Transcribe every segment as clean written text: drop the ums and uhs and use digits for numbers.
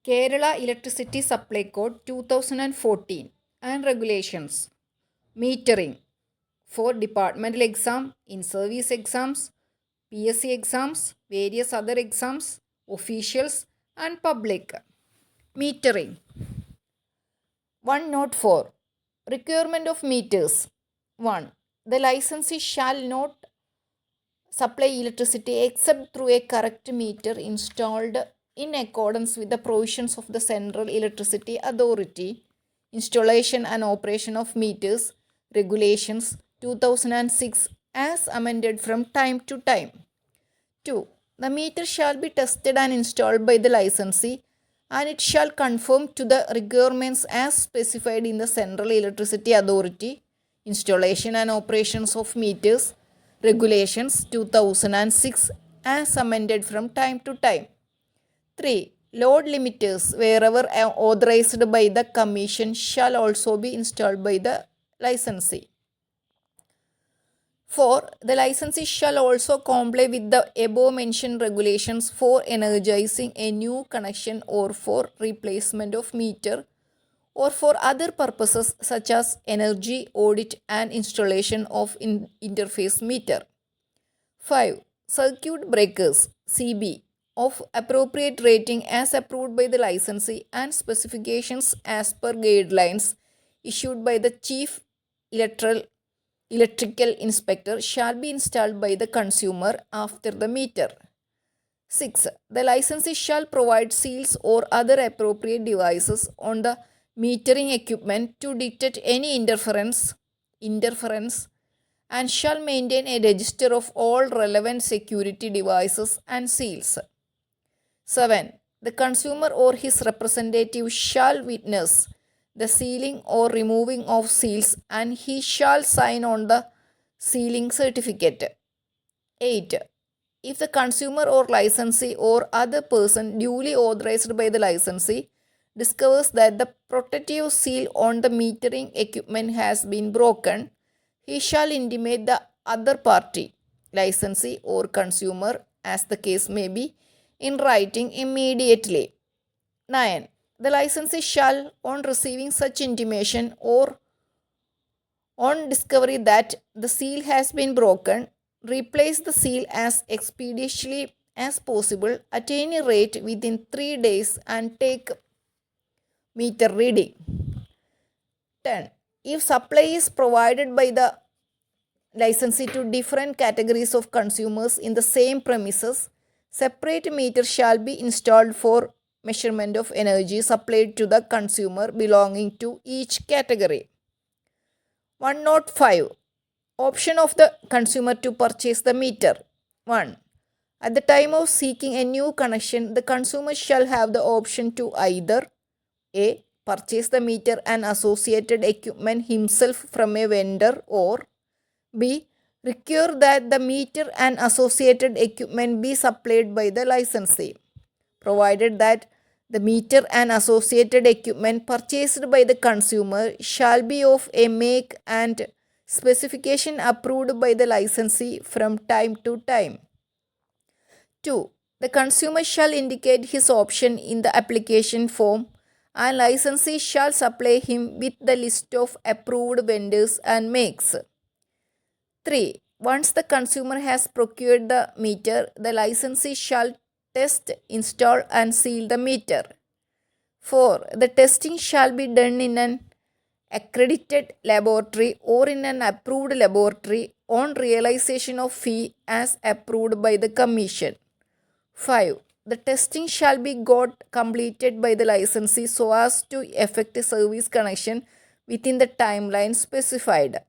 Kerala Electricity Supply Code 2014 and Regulations. Metering for departmental exam, in-service exams, PSC exams, various other exams, officials and public. Metering. 104. Requirement of meters. 1. The licensee shall not supply electricity except through a correct meter installed in accordance with the provisions of the Central Electricity Authority, Installation and Operation of Meters, Regulations 2006 as amended from time to time. 2. The meter shall be tested and installed by the licensee and it shall conform to the requirements as specified in the Central Electricity Authority, Installation and Operations of Meters, Regulations 2006 as amended from time to time. 3. Load limiters wherever authorized by the Commission shall also be installed by the licensee. 4. The licensee shall also comply with the above mentioned regulations for energizing a new connection or for replacement of meter or for other purposes such as energy audit and installation of interface meter. 5. Circuit breakers CB of appropriate rating as approved by the licensee and specifications as per guidelines issued by the Chief Electrical Inspector shall be installed by the consumer after the meter. 6. The licensee shall provide seals or other appropriate devices on the metering equipment to detect any interference and shall maintain a register of all relevant security devices and seals. 7. The consumer or his representative shall witness the sealing or removing of seals and he shall sign on the sealing certificate. 8. If the consumer or licensee or other person duly authorized by the licensee discovers that the protective seal on the metering equipment has been broken, he shall intimate the other party, licensee or consumer, as the case may be, in writing immediately. 9. The licensee shall, on receiving such intimation or on discovery that the seal has been broken, replace the seal as expeditiously as possible at any rate within 3 days and take meter reading. 10. If supply is provided by the licensee to different categories of consumers in the same premises, separate meters shall be installed for measurement of energy supplied to the consumer belonging to each category. 105. Option of the consumer to purchase the meter. 1. At the time of seeking a new connection, the consumer shall have the option to either A. Purchase the meter and associated equipment himself from a vendor, or B. Require that the meter and associated equipment be supplied by the licensee, provided that the meter and associated equipment purchased by the consumer shall be of a make and specification approved by the licensee from time to time. 2. The consumer shall indicate his option in the application form and licensee shall supply him with the list of approved vendors and makes. 3. Once the consumer has procured the meter, the licensee shall test, install and seal the meter. 4. The testing shall be done in an accredited laboratory or in an approved laboratory on realization of fee as approved by the Commission. 5. The testing shall be got completed by the licensee so as to effect a service connection within the timeline specified.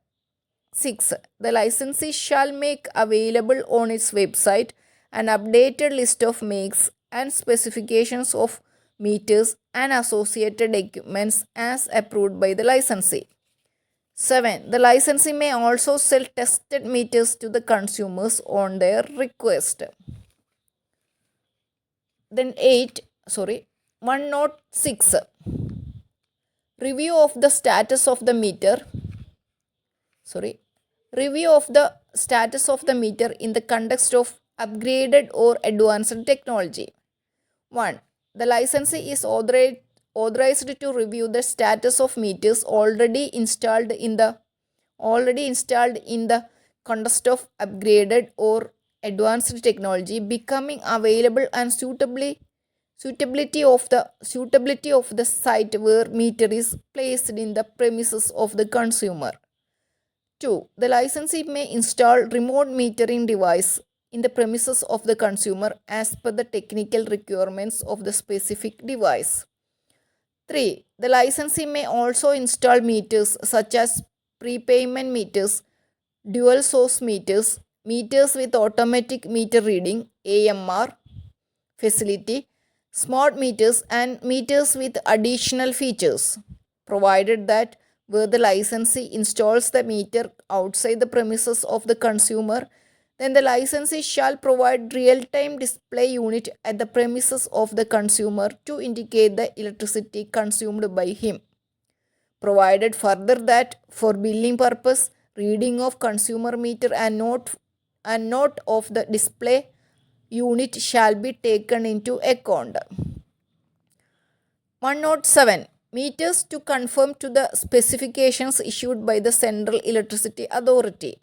6. The licensee shall make available on its website an updated list of makes and specifications of meters and associated equipments as approved by the licensee. 7. The licensee may also sell tested meters to the consumers on their request. Then 106. Review of the status of the meter. Review of the status of the meter in the context of upgraded or advanced technology. 1. The licensee is authorized to review the status of meters already installed in the context of upgraded or advanced technology becoming available and suitability of the site where meter is placed in the premises of the consumer. 2. The licensee may install remote metering device in the premises of the consumer as per the technical requirements of the specific device. 3. The licensee may also install meters such as prepayment meters, dual source meters, meters with automatic meter reading AMR facility, smart meters, and meters with additional features, provided that where the licensee installs the meter outside the premises of the consumer, then the licensee shall provide real-time display unit at the premises of the consumer to indicate the electricity consumed by him. Provided further that for billing purpose, reading of consumer meter and note of the display unit shall be taken into account. 107. Meters to conform to the specifications issued by the Central Electricity Authority.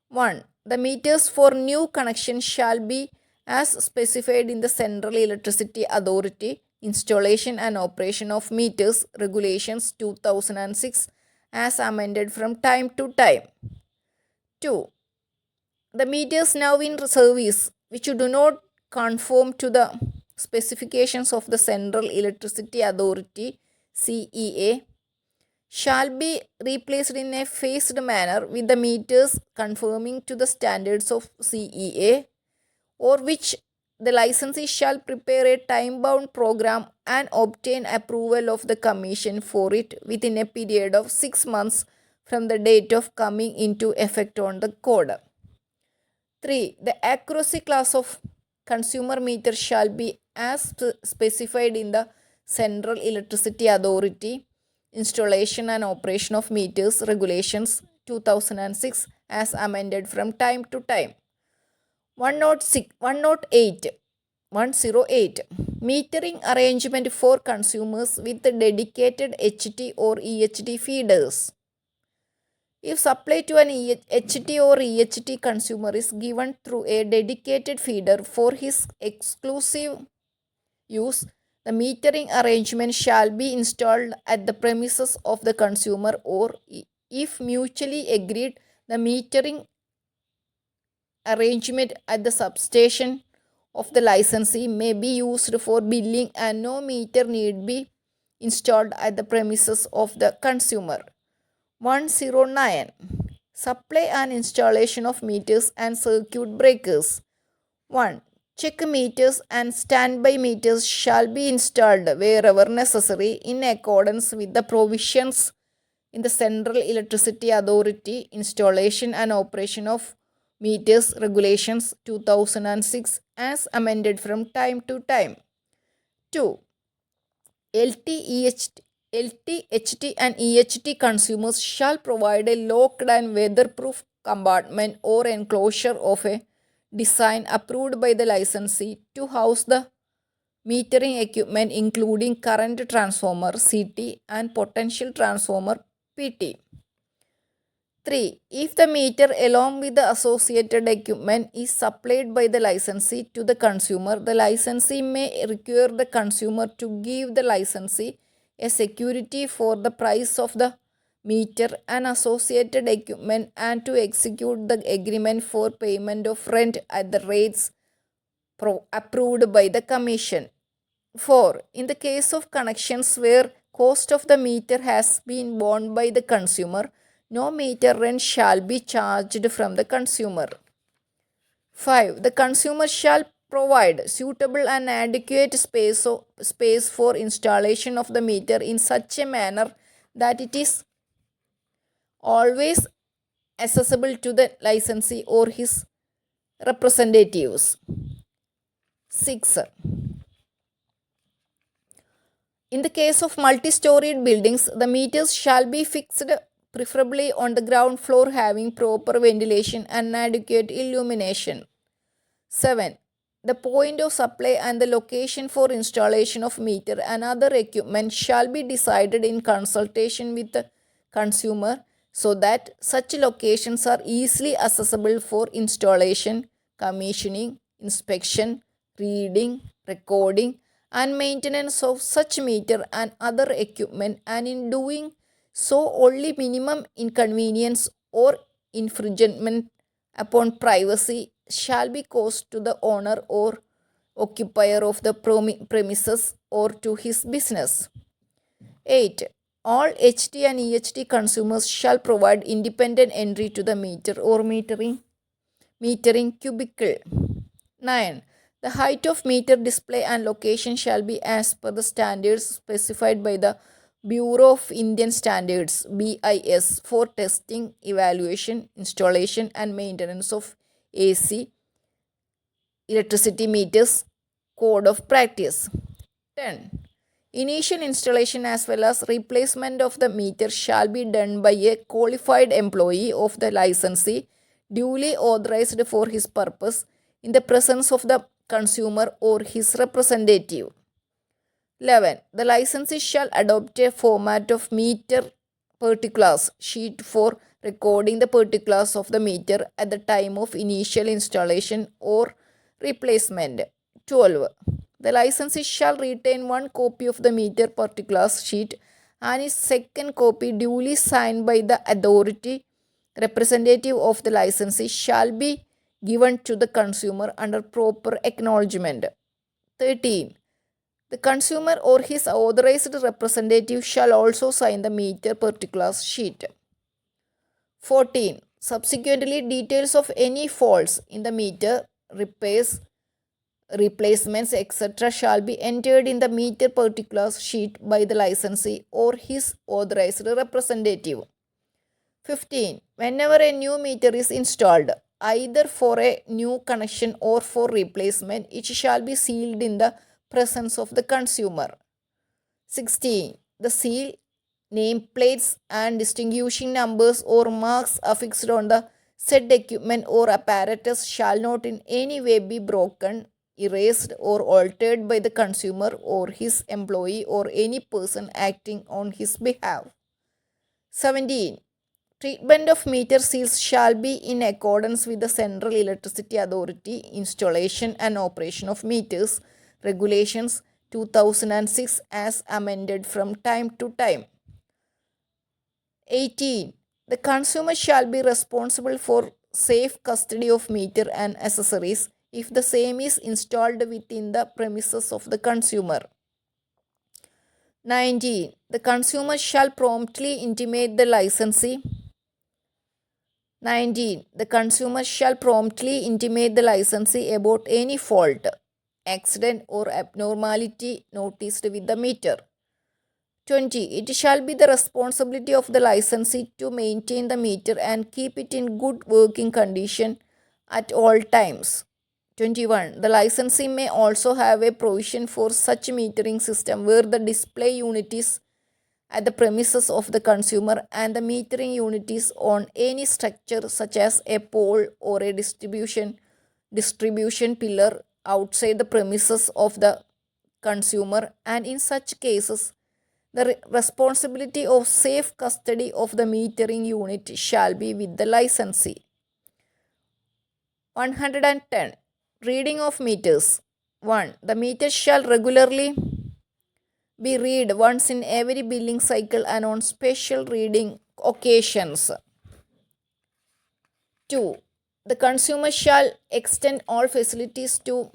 1. The meters for new connection shall be as specified in the Central Electricity Authority Installation and Operation of Meters Regulations 2006 as amended from time to time. 2. The meters now in service which do not conform to the specifications of the Central Electricity Authority CEA shall be replaced in a phased manner with the meters conforming to the standards of CEA, or which the licensee shall prepare a time-bound program and obtain approval of the Commission for it within a period of 6 months from the date of coming into effect on the code. 3. The accuracy class of consumer meter shall be as specified in the Central Electricity Authority Installation and Operation of Meters Regulations 2006 as amended from time to time. 108. Metering arrangement for consumers with dedicated HT or EHT feeders. If supply to an HT or EHT consumer is given through a dedicated feeder for his exclusive use, the metering arrangement shall be installed at the premises of the consumer, or if mutually agreed, the metering arrangement at the substation of the licensee may be used for billing and no meter need be installed at the premises of the consumer. 109. Supply and installation of meters and circuit breakers. 1. Check meters and standby meters shall be installed wherever necessary in accordance with the provisions in the Central Electricity Authority Installation and Operation of Meters Regulations 2006 as amended from time to time. 2. LT, HT and EHT consumers shall provide a locked and weatherproof compartment or enclosure of a design approved by the licensee to house the metering equipment including current transformer CT and potential transformer PT. 3. If the meter along with the associated equipment is supplied by the licensee to the consumer, the licensee may require the consumer to give the licensee a security for the price of the meter and associated equipment and to execute the agreement for payment of rent at the rates approved by the Commission. 4. In the case of connections where cost of the meter has been borne by the consumer, no meter rent shall be charged from the consumer. 5. The consumer shall provide suitable and adequate space for installation of the meter in such a manner that it is always accessible to the licensee or his representatives. 6. In the case of multi-storied buildings, the meters shall be fixed preferably on the ground floor having proper ventilation and adequate illumination. 7. The point of supply and the location for installation of meter and other equipment shall be decided in consultation with the consumer so that such locations are easily accessible for installation, commissioning, inspection, reading, recording, and maintenance of such meter and other equipment, and in doing so only minimum inconvenience or infringement upon privacy shall be caused to the owner or occupier of the premises or to his business. 8. All HT and EHT consumers shall provide independent entry to the meter or metering cubicle. 9. The height of meter display and location shall be as per the standards specified by the Bureau of Indian Standards BIS for testing, evaluation, installation and maintenance of AC electricity meters code of practice. 10. Initial installation as well as replacement of the meter shall be done by a qualified employee of the licensee duly authorized for his purpose in the presence of the consumer or his representative. 11. The licensee shall adopt a format of meter particulars sheet for recording the particulars of the meter at the time of initial installation or replacement. 12. The licensee shall retain one copy of the meter particulars sheet and its second copy duly signed by the authority representative of the licensee shall be given to the consumer under proper acknowledgement. 13. The consumer or his authorized representative shall also sign the meter particulars sheet. 14. Subsequently, details of any faults in the meter, repairs, replacements, etc. shall be entered in the meter particulars sheet by the licensee or his authorized representative. 15. Whenever a new meter is installed, either for a new connection or for replacement, it shall be sealed in the presence of the consumer. 16. The seal, nameplates and distinguishing numbers or marks affixed on the said equipment or apparatus shall not in any way be broken, erased or altered by the consumer or his employee or any person acting on his behalf. 17. Treatment of meter seals shall be in accordance with the Central Electricity Authority Installation and Operation of Meters Regulations 2006 as amended from time to time. 18. The consumer shall be responsible for safe custody of meter and accessories if the same is installed within the premises of the consumer. 19. The consumer shall promptly intimate the licensee. 19. The consumer shall promptly intimate the licensee about any fault, accident or abnormality noticed with the meter. 20. It shall be the responsibility of the licensee to maintain the meter and keep it in good working condition at all times. 21. The licensee may also have a provision for such metering system where the display unit is at the premises of the consumer and the metering unit is on any structure such as a pole or a distribution pillar outside the premises of the consumer, and in such cases the responsibility of safe custody of the metering unit shall be with the licensee. 110. Reading of meters. 1. The meter shall regularly be read once in every billing cycle and on special reading occasions. 2. The consumer shall extend all facilities to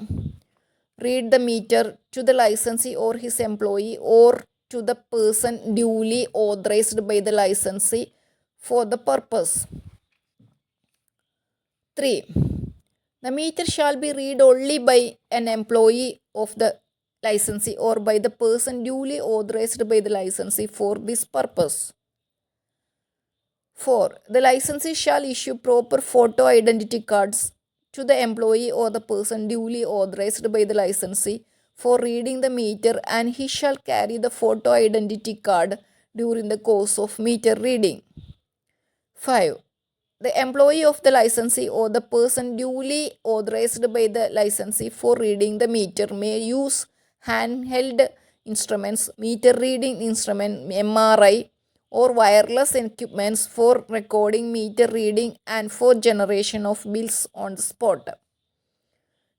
read the meter to the licensee or his employee or to the person duly authorized by the licensee for the purpose. 3. The meter shall be read only by an employee of the licensee or by the person duly authorized by the licensee for this purpose. 4. The licensee shall issue proper photo identity cards to the employee or the person duly authorized by the licensee for reading the meter, and he shall carry the photo identity card during the course of meter reading. 5. The employee of the licensee or the person duly authorized by the licensee for reading the meter may use handheld instruments, meter reading instrument MRI, or wireless equipments for recording meter reading and for generation of bills on the spot.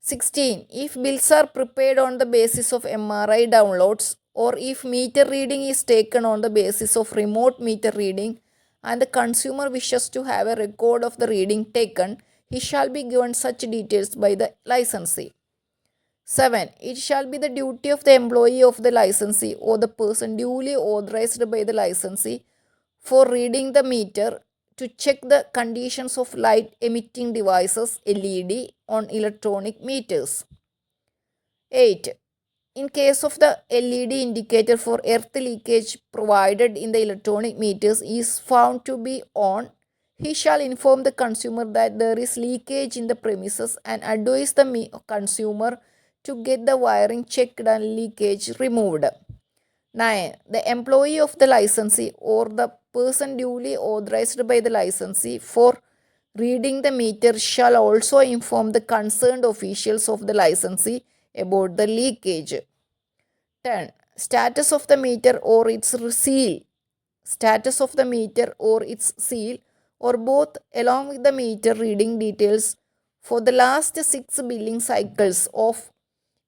16. If bills are prepared on the basis of MRI downloads, or if meter reading is taken on the basis of remote meter reading and the consumer wishes to have a record of the reading taken, he shall be given such details by the licensee. 7. It shall be the duty of the employee of the licensee or the person duly authorized by the licensee for reading the meter to check the conditions of light emitting devices LED on electronic meters. 8. In case of the LED indicator for earth leakage provided in the electronic meters is found to be on, he shall inform the consumer that there is leakage in the premises and advise the consumer to get the wiring checked and leakage removed. 9. The employee of the licensee or the person duly authorized by the licensee for reading the meter shall also inform the concerned officials of the licensee about the leakage. 10. Status of the meter or its seal. Status of the meter or its seal, or both, along with the meter reading details for the last 6 billing cycles of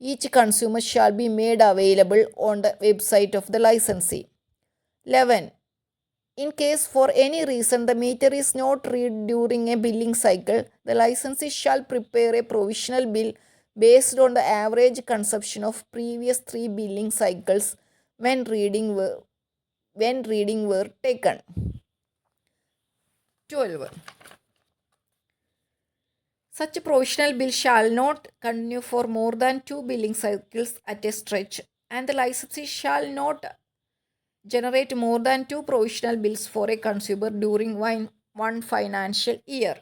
each consumer shall be made available on the website of the licensee. 11. In case for any reason the meter is not read during a billing cycle, the licensee shall prepare a provisional bill based on the average consumption of previous 3 billing cycles when reading were taken. 12. Such a provisional bill shall not continue for more than 2 billing cycles at a stretch, and the licensee shall not generate more than 2 provisional bills for a consumer during one financial year.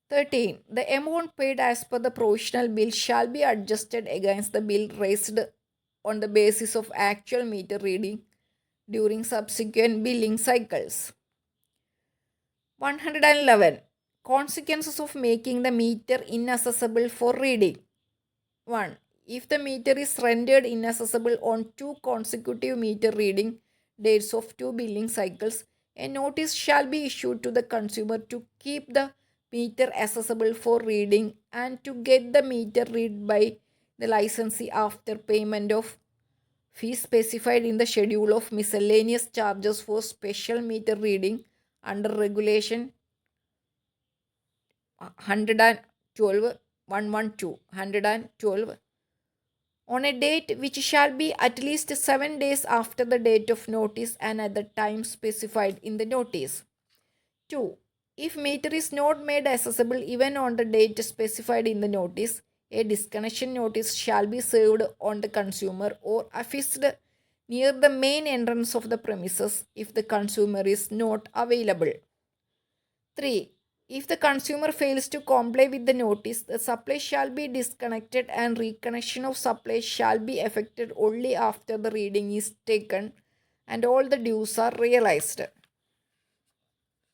13. The amount paid as per the provisional bill shall be adjusted against the bill raised on the basis of actual meter reading during subsequent billing cycles. 111. Consequences of making the meter inaccessible for reading. 1. If the meter is rendered inaccessible on 2 consecutive meter reading dates of 2 billing cycles, a notice shall be issued to the consumer to keep the meter accessible for reading and to get the meter read by the licensee after payment of fees specified in the schedule of miscellaneous charges for special meter reading under regulation 112 on a date which shall be at least 7 days after the date of notice and at the time specified in the notice. 2. If meter is not made accessible even on the date specified in the notice, a disconnection notice shall be served on the consumer or affixed near the main entrance of the premises if the consumer is not available. 3. If the consumer fails to comply with the notice, the supply shall be disconnected and reconnection of supply shall be effected only after the reading is taken and all the dues are realized.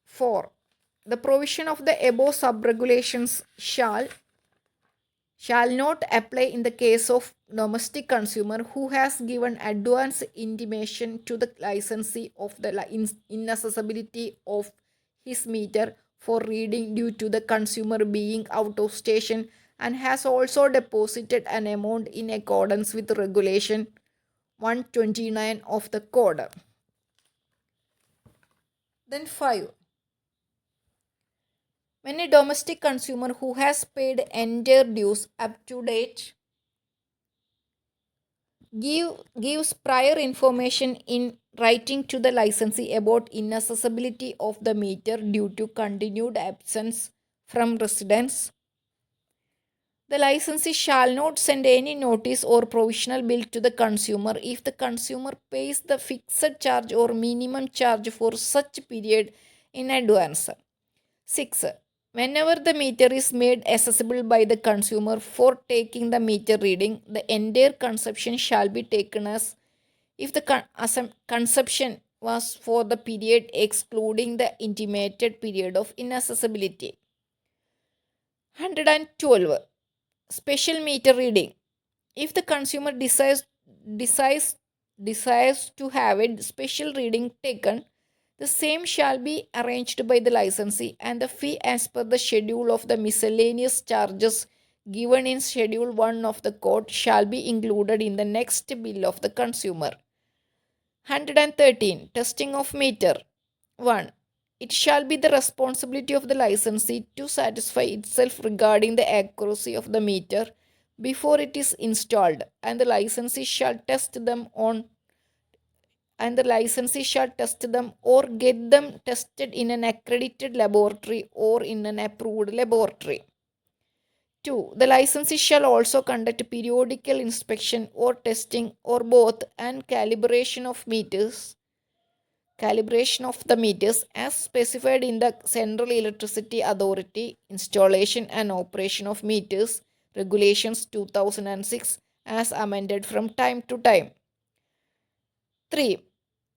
4. The provision of the above sub-regulations shall not apply in the case of domestic consumer who has given advance intimation to the licensee of the inaccessibility of his meter for reading due to the consumer being out of station and has also deposited an amount in accordance with regulation 129 of the code. Then 5. When a domestic consumer who has paid entire dues up to date gives prior information in writing to the licensee about inaccessibility of the meter due to continued absence from residence, the licensee shall not send any notice or provisional bill to the consumer if the consumer pays the fixed charge or minimum charge for such period in advance. 6. Whenever the meter is made accessible by the consumer for taking the meter reading, the entire consumption shall be taken as if the consumption was for the period excluding the intimated period of inaccessibility. 112. Special meter reading. If the consumer decides, desires to have a special reading taken, the same shall be arranged by the licensee, and the fee as per the schedule of the miscellaneous charges given in Schedule 1 of the Code shall be included in the next bill of the consumer. 113. Testing of meter. 1. It shall be the responsibility of the licensee to satisfy itself regarding the accuracy of the meter before it is installed, and the licensee shall test them or get them tested in an accredited laboratory or in an approved laboratory. 2. The licensee shall also conduct periodical inspection or testing or both and calibration of the meters as specified in the Central Electricity Authority Installation and Operation of Meters Regulations 2006 as amended from time to time. 3.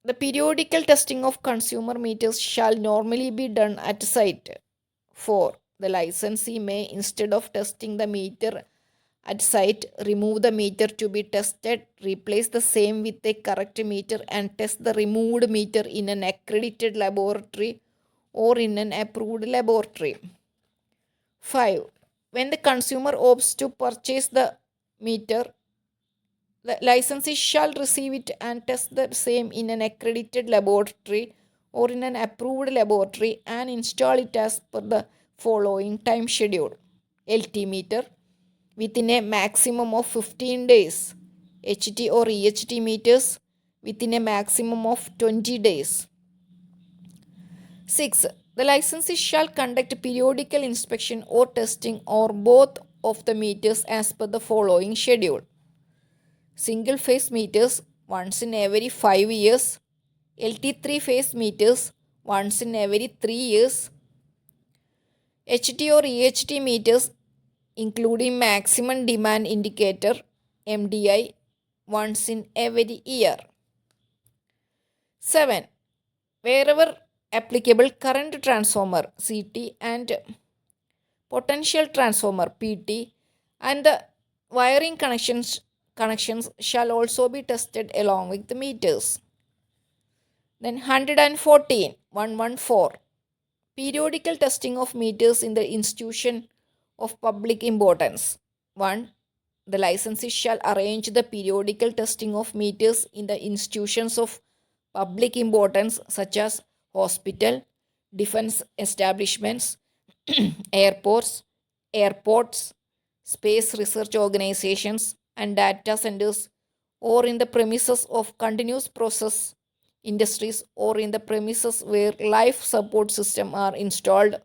The periodical testing of consumer meters shall normally be done at site. 4. The licensee may, instead of testing the meter at site, remove the meter to be tested, replace the same with a correct meter, and test the removed meter in an accredited laboratory or in an approved laboratory. 5. When the consumer opts to purchase the meter, the licensee shall receive it and test the same in an accredited laboratory or in an approved laboratory and install it as per the following time schedule. LT meter within a maximum of 15 days. HT or EHT meters within a maximum of 20 days. 6. The licensee shall conduct periodical inspection or testing or both of the meters as per the following schedule. Single phase meters once in every 5 years. LT3 phase meters once in every 3 years. HT or EHT meters including maximum demand indicator MDI once in every year. 7. Wherever applicable, current transformer CT and potential transformer PT and the wiring connections shall also be tested along with the meters. Then 114. Periodical testing of meters in the institution of public importance. 1. The licensee shall arrange the periodical testing of meters in the institutions of public importance such as hospital, defense establishments, airports, space research organizations, and data centers, or in the premises of continuous process industries, or in the premises where life support systems are installed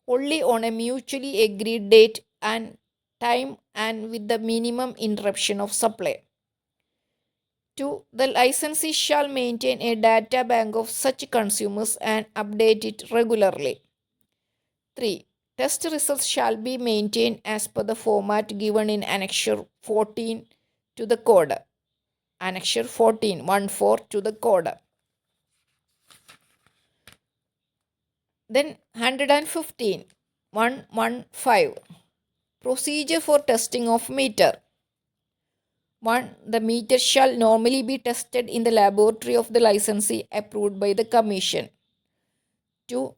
only on a mutually agreed date and time and with the minimum interruption of supply. 2. The licensee shall maintain a data bank of such consumers and update it regularly. 3. Test results shall be maintained as per the format given in Annexure 14 to the Code. Annexure 14 to the Code. Then 115. Procedure for testing of meter. 1. The meter shall normally be tested in the laboratory of the licensee approved by the Commission. 2.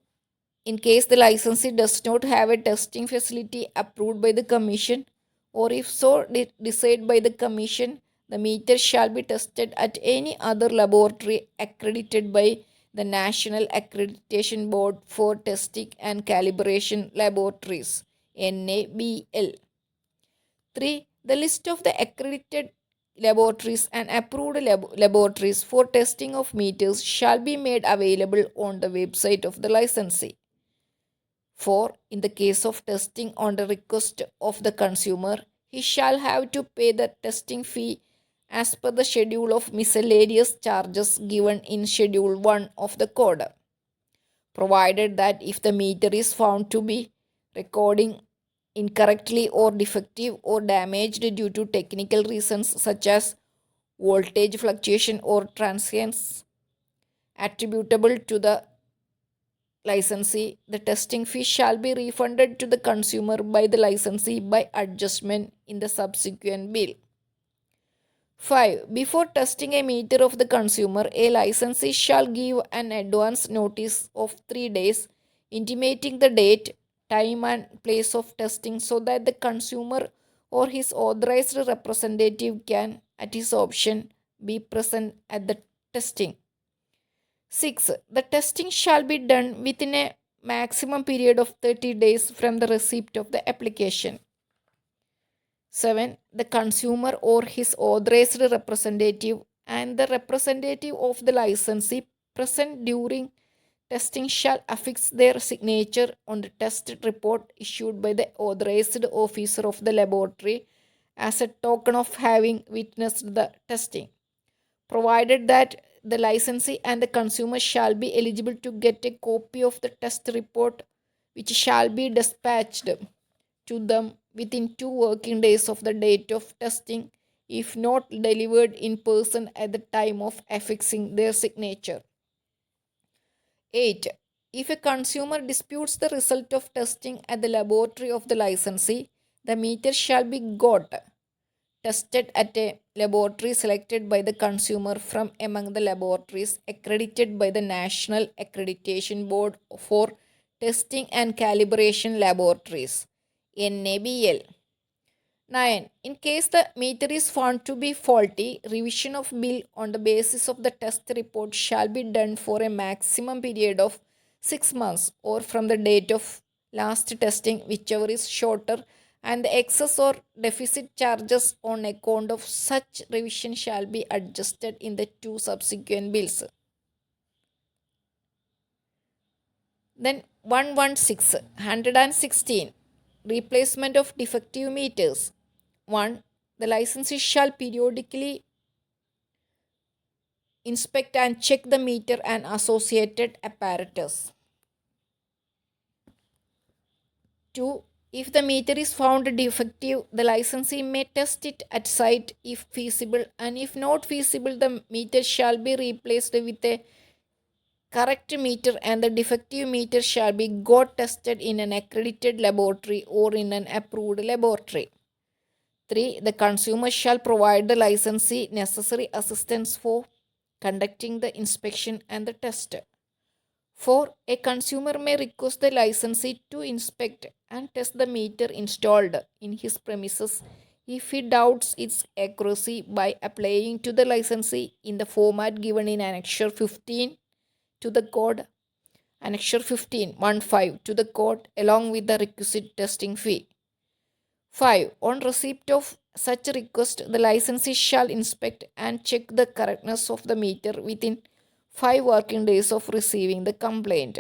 In case the licensee does not have a testing facility approved by the Commission, or if so decided by the Commission, the meter shall be tested at any other laboratory accredited by the National Accreditation Board for Testing and Calibration Laboratories, NABL. 3. The list of the accredited laboratories and approved laboratories for testing of meters shall be made available on the website of the licensee. 4. In the case of testing on the request of the consumer, he shall have to pay the testing fee as per the schedule of miscellaneous charges given in Schedule 1 of the Code, provided that if the meter is found to be recording incorrectly or defective or damaged due to technical reasons such as voltage fluctuation or transience, attributable to the licensee, the testing fee shall be refunded to the consumer by the licensee by adjustment in the subsequent bill. 5. Before testing a meter of the consumer, a licensee shall give an advance notice of 3 days intimating the date, time and place of testing so that the consumer or his authorized representative can, at his option, be present at the testing. 6. The testing shall be done within a maximum period of 30 days from the receipt of the application. 7. The consumer or his authorized representative and the representative of the licensee present during testing shall affix their signature on the test report issued by the authorized officer of the laboratory as a token of having witnessed the testing, provided that the licensee and the consumer shall be eligible to get a copy of the test report, which shall be dispatched to them within 2 working days of the date of testing, if not delivered in person at the time of affixing their signature. 8. If a consumer disputes the result of testing at the laboratory of the licensee, the meter shall be got tested at a laboratory selected by the consumer from among the laboratories accredited by the National Accreditation Board for Testing and Calibration Laboratories, NABL. 9. In case the meter is found to be faulty, revision of bill on the basis of the test report shall be done for a maximum period of 6 months or from the date of last testing, whichever is shorter, and the excess or deficit charges on account of such revision shall be adjusted in the 2 subsequent bills. Then 116 replacement of defective meters. 1. The licensee shall periodically inspect and check the meter and associated apparatus. 2. If the meter is found defective, the licensee may test it at site if feasible, and if not feasible, the meter shall be replaced with a correct meter and the defective meter shall be got tested in an accredited laboratory or in an approved laboratory. 3. The consumer shall provide the licensee necessary assistance for conducting the inspection and the test. 4. A consumer may request the licensee to inspect and test the meter installed in his premises if he doubts its accuracy by applying to the licensee in the format given in Annexure 15 to the code, Annexure 15 to the code along with the requisite testing fee. 5. On receipt of such request, the licensee shall inspect and check the correctness of the meter within 5 working days of receiving the complaint.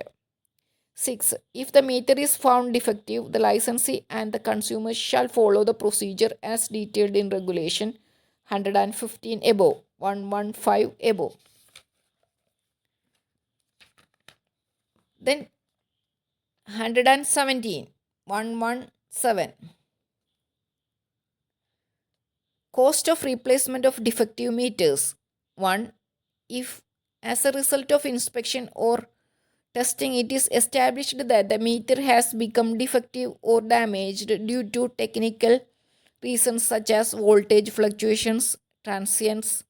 6. If the meter is found defective, the licensee and the consumer shall follow the procedure as detailed in Regulation 115 above, 115 above. Then 117, 117. Cost of replacement of defective meters. 1. If as a result of inspection or testing it is established that the meter has become defective or damaged due to technical reasons such as voltage fluctuations, transients,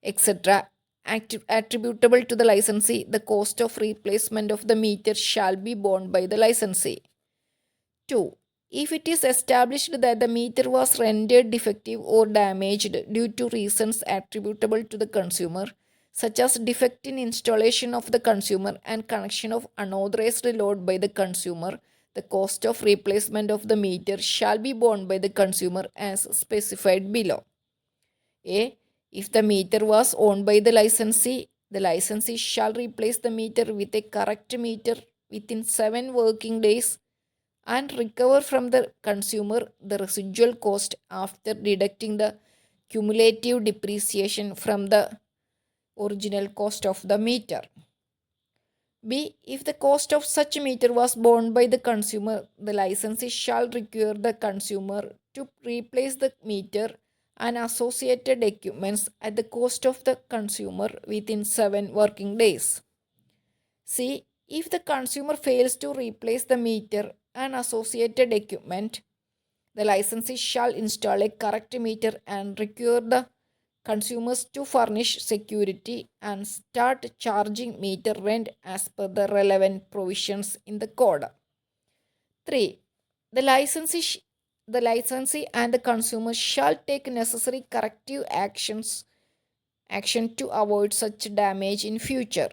etc., attributable to the licensee, the cost of replacement of the meter shall be borne by the licensee. 2. If it is established that the meter was rendered defective or damaged due to reasons attributable to the consumer, such as defect in installation of the consumer and connection of unauthorized load by the consumer, the cost of replacement of the meter shall be borne by the consumer as specified below. A. If the meter was owned by the licensee shall replace the meter with a correct meter within 7 working days and recover from the consumer the residual cost after deducting the cumulative depreciation from the original cost of the meter. B. If the cost of such meter was borne by the consumer, the licensee shall require the consumer to replace the meter and associated equipments at the cost of the consumer within 7 working days. C. If the consumer fails to replace the meter and associated equipment, the licensee shall install a correct meter and require the consumers to furnish security and start charging meter rent as per the relevant provisions in the code. 3. The licensee and the consumer shall take necessary corrective action to avoid such damage in future.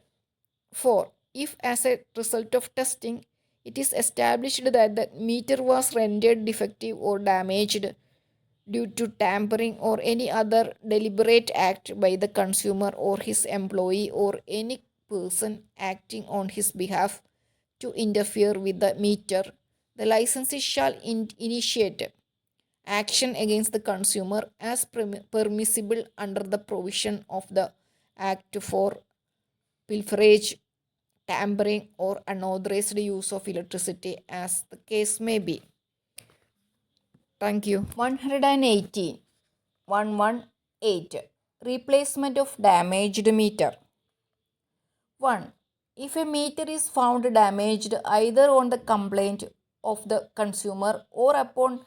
4. If as a result of testing it is established that the meter was rendered defective or damaged due to tampering or any other deliberate act by the consumer or his employee or any person acting on his behalf to interfere with the meter, the licensee shall initiate action against the consumer as permissible under the provision of the Act for pilferage, tampering, or unauthorized use of electricity as the case may be. Thank you. 118. 118. Replacement of damaged meter. 1. If a meter is found damaged either on the complaint of the consumer or upon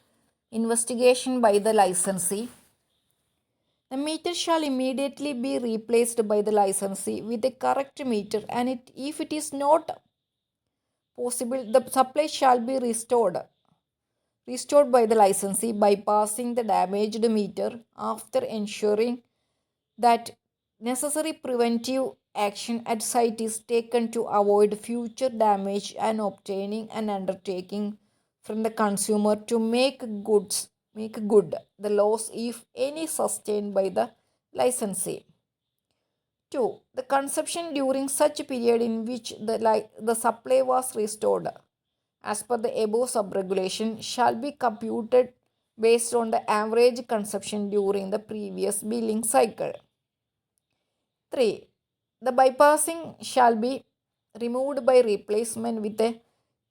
investigation by the licensee, the meter shall immediately be replaced by the licensee with a correct meter, and if it is not possible, the supply shall be restored by the licensee by passing the damaged meter after ensuring that necessary preventive action at site is taken to avoid future damage and obtaining an undertaking from the consumer to make good the loss if any sustained by the licensee. 2. The consumption during such period in which the supply was restored as per the above sub-regulation shall be computed based on the average consumption during the previous billing cycle. 3. The bypassing shall be removed by replacement with a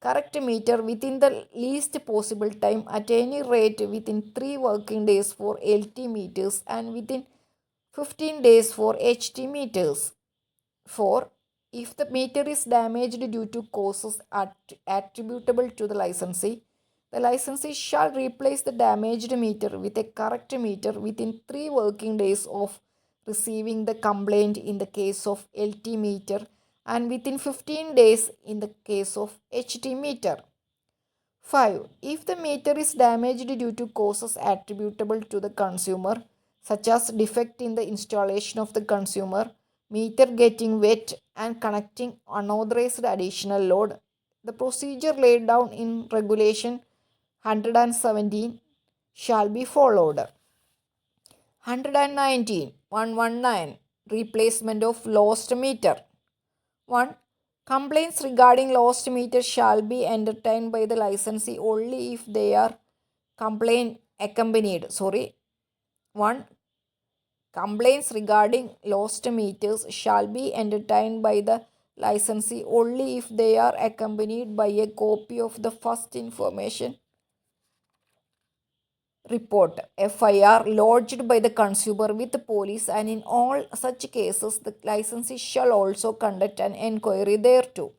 correct meter within the least possible time at any rate within 3 working days for LT meters and within 15 days for HT meters. 4. If the meter is damaged due to causes attributable to the licensee shall replace the damaged meter with a correct meter within 3 working days of receiving the complaint in the case of LT meter and within 15 days in the case of HT meter. 5. If the meter is damaged due to causes attributable to the consumer, such as defect in the installation of the consumer, meter getting wet, and connecting unauthorized additional load, the procedure laid down in Regulation 117 shall be followed. 119. 119. Replacement of lost meter. 1. Complaints regarding lost meter shall be entertained by the licensee only if they are accompanied. 1. Complaints regarding lost meters shall be entertained by the licensee only if they are accompanied by a copy of the first information report FIR lodged by the consumer with the police, and in all such cases the licensee shall also conduct an enquiry thereto.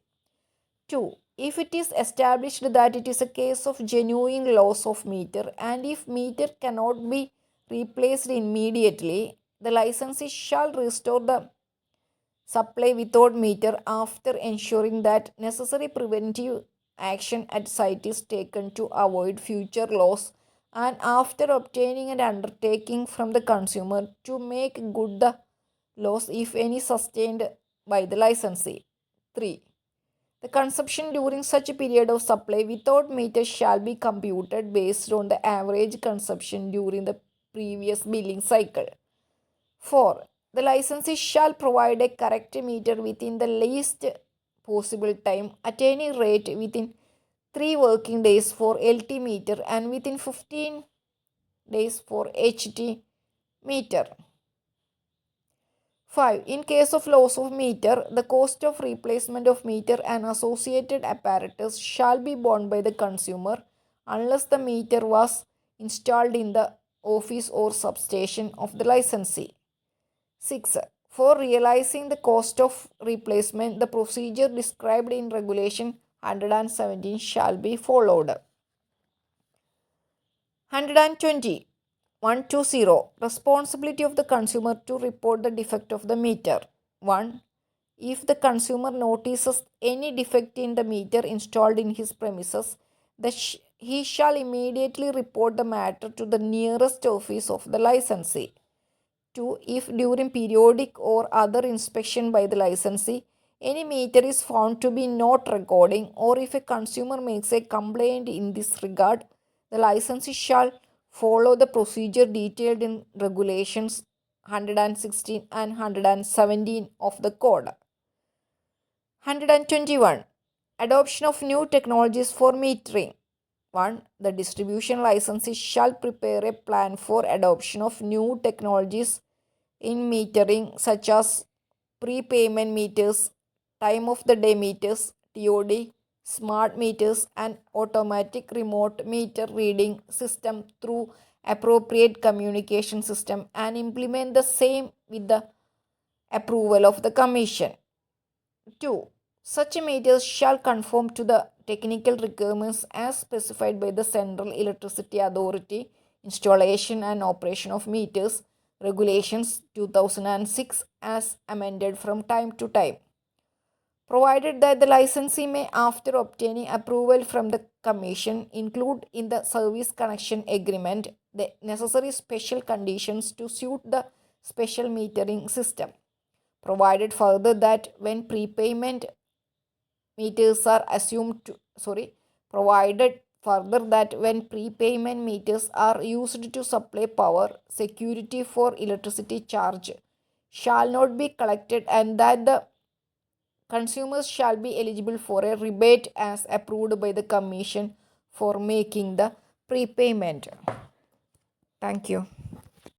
2. If it is established that it is a case of genuine loss of meter and if meter cannot be replaced immediately, the licensee shall restore the supply without meter after ensuring that necessary preventive action at site is taken to avoid future loss and after obtaining an undertaking from the consumer to make good the loss if any sustained by the licensee. 3. The consumption during such a period of supply without meter shall be computed based on the average consumption during the previous billing cycle. 4. The licensee shall provide a correct meter within the least possible time at any rate within 3 working days for LT meter and within 15 days for HT meter. 5. In case of loss of meter, the cost of replacement of meter and associated apparatus shall be borne by the consumer unless the meter was installed in the office or substation of the licensee. 6. For realizing the cost of replacement, the procedure described in Regulation 117 shall be followed. 120. 120. Responsibility of the consumer to report the defect of the meter. 1. If the consumer notices any defect in the meter installed in his premises, he shall immediately report the matter to the nearest office of the licensee. 2. If during periodic or other inspection by the licensee, any meter is found to be not recording, or if a consumer makes a complaint in this regard, the licensee shall follow the procedure detailed in Regulations 116 and 117 of the Code. 121. Adoption of new technologies for metering. 1. The distribution licensee shall prepare a plan for adoption of new technologies in metering, such as prepayment meters, time of the day meters, TOD, smart meters, and automatic remote meter reading system through appropriate communication system, and implement the same with the approval of the Commission. 2. Such meters shall conform to the technical requirements as specified by the Central Electricity Authority, Installation and Operation of Meters, Regulations 2006 as amended from time to time. Provided that the licensee may, after obtaining approval from the Commission, include in the service connection agreement the necessary special conditions to suit the special metering system. Provided further that when prepayment meters are provided further that when prepayment meters are used to supply power, security for electricity charge shall not be collected, and that the consumers shall be eligible for a rebate as approved by the Commission for making the prepayment. Thank you.